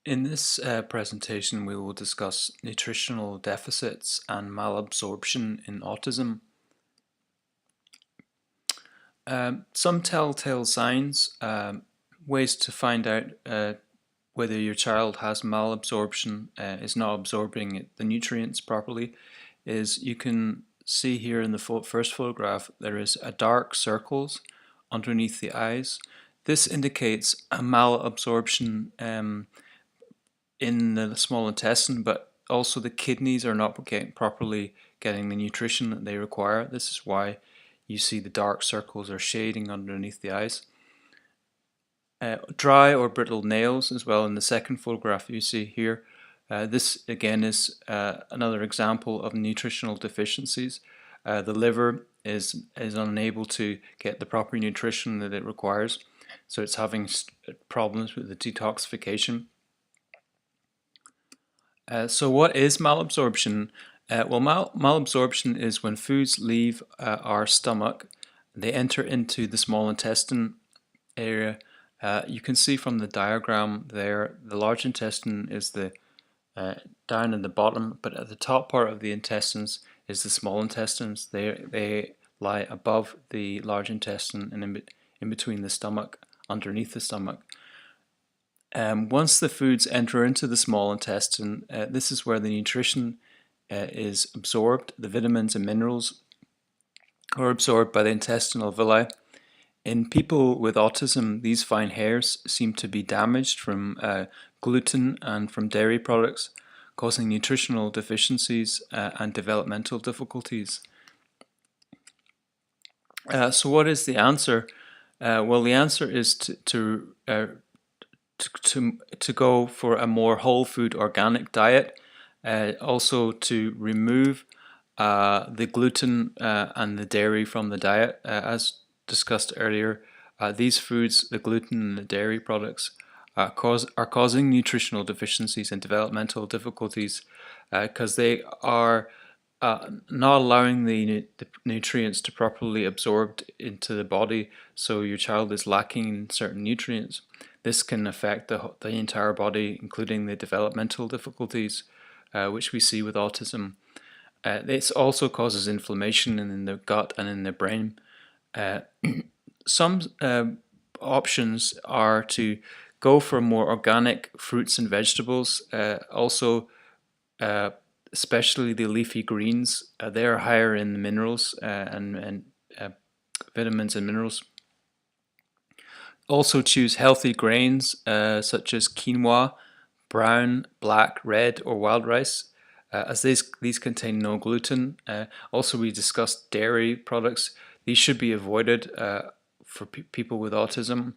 In this presentation, we will discuss nutritional deficits and malabsorption in autism. Some telltale signs, ways to find out whether your child has malabsorption, is not absorbing the nutrients properly, is you can see here in the first photograph there is a dark circles underneath the eyes. This indicates a malabsorption in the small intestine, but also the kidneys are not properly getting the nutrition that they require. This is why you see the dark circles or shading underneath the eyes. Dry or brittle nails as well in the second photograph you see here. This again is another example of nutritional deficiencies. The liver is unable to get the proper nutrition that it requires, so it's having problems with the detoxification. So what is malabsorption? Malabsorption is when foods leave our stomach, they enter into the small intestine area. You can see from the diagram there, the large intestine is the down in the bottom, but at the top part of the intestines is the small intestines. They lie above the large intestine and in between the stomach, underneath the stomach. Once the foods enter into the small intestine, this is where the nutrition is absorbed. The vitamins and minerals are absorbed by the intestinal villi. In people with autism, these fine hairs seem to be damaged from gluten and from dairy products, causing nutritional deficiencies and developmental difficulties. So what is the answer? Well, the answer is to go for a more whole food organic diet, also to remove the gluten and the dairy from the diet. As discussed earlier, these foods, the gluten and the dairy products, are causing nutritional deficiencies and developmental difficulties because they are not allowing the nutrients to properly absorb into the body, so your child is lacking in certain nutrients. This can affect the entire body, including the developmental difficulties which we see with autism. This also causes inflammation in the gut and in the brain. Some options are to go for more organic fruits and vegetables, also especially the leafy greens. They are higher in the minerals and vitamins and minerals. Also choose healthy grains such as quinoa, brown, black, red or wild rice, as these contain no gluten. Also we discussed dairy products. These should be avoided for people with autism.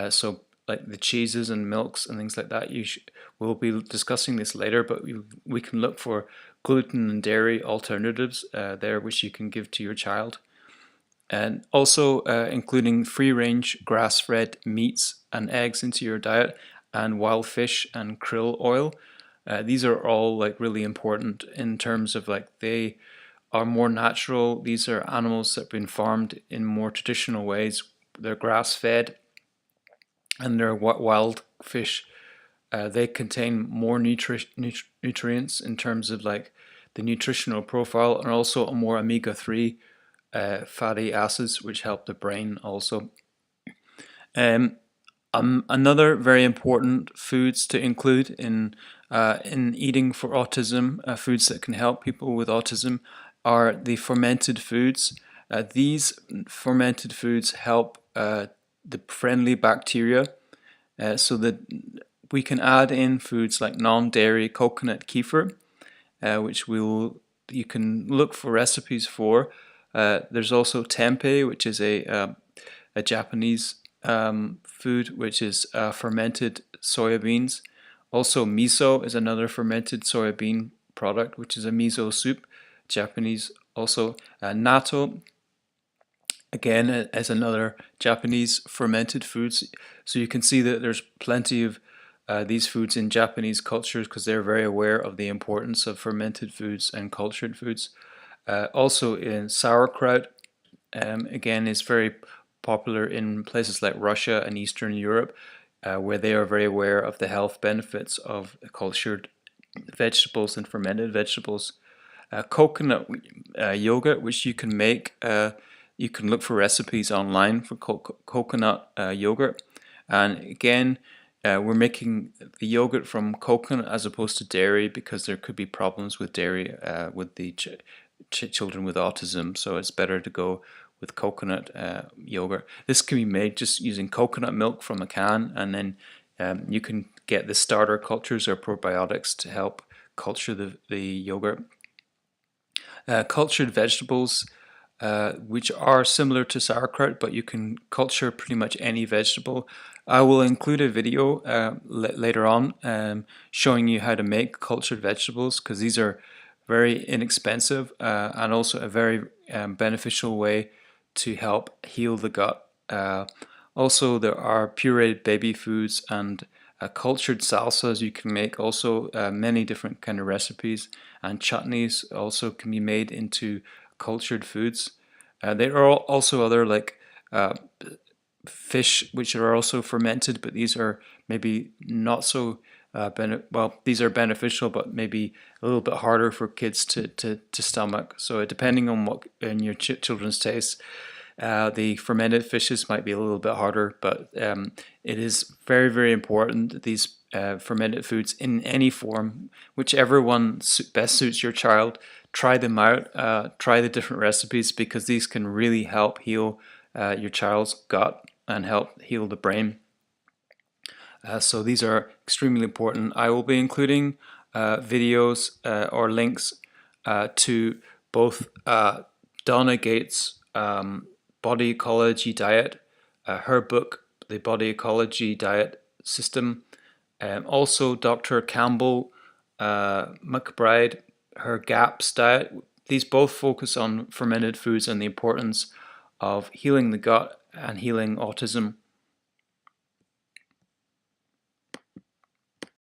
So like the cheeses and milks and things like that, we'll be discussing this later, but we can look for gluten and dairy alternatives there which you can give to your child. And also including free-range grass-fed meats and eggs into your diet, and wild fish and krill oil. These are all like really important in terms of like they are more natural. These are animals that have been farmed in more traditional ways. They're grass-fed and they're wild fish. They contain more nutrients in terms of like the nutritional profile, and also a more omega-3 fatty acids which help the brain also. Another very important foods to include in eating for autism, foods that can help people with autism, are the fermented foods. These fermented foods help the friendly bacteria, so that we can add in foods like non-dairy coconut kefir, which you can look for recipes for. There's also tempeh, which is a Japanese food, which is fermented soybeans. Also miso is another fermented soybean product, which is a miso soup, Japanese. Also natto, again, as another Japanese fermented foods. So you can see that there's plenty of these foods in Japanese cultures because they're very aware of the importance of fermented foods and cultured foods. Also in sauerkraut, again, is very popular in places like Russia and Eastern Europe. where they are very aware of the health benefits of cultured vegetables and fermented vegetables. Coconut yogurt, which you can make, you can look for recipes online for coconut yogurt. And again, we're making the yogurt from coconut as opposed to dairy because there could be problems with dairy with the children with autism. So it's better to go with coconut yogurt. This can be made just using coconut milk from a can, and then you can get the starter cultures or probiotics to help culture the yogurt. Cultured vegetables, which are similar to sauerkraut, but you can culture pretty much any vegetable. I will include a video later on showing you how to make cultured vegetables, because these are very inexpensive and also a very beneficial way to help heal the gut. Also, there are pureed baby foods and cultured salsas you can make, also many different kind of recipes, and chutneys also can be made into cultured foods. There are also other like fish which are also fermented, but these are maybe not so these are beneficial, but maybe a little bit harder for kids to stomach. So depending on what in your children's taste, the fermented fishes might be a little bit harder, but it is very, very important that these fermented foods in any form, whichever one best suits your child, try them out, try the different recipes, because these can really help heal your child's gut and help heal the brain. So these are extremely important. I will be including videos or links to both Donna Gates' Body Ecology Diet, her book, The Body Ecology Diet System, also Dr. Campbell McBride, her GAPS diet. These both focus on fermented foods and the importance of healing the gut and healing autism.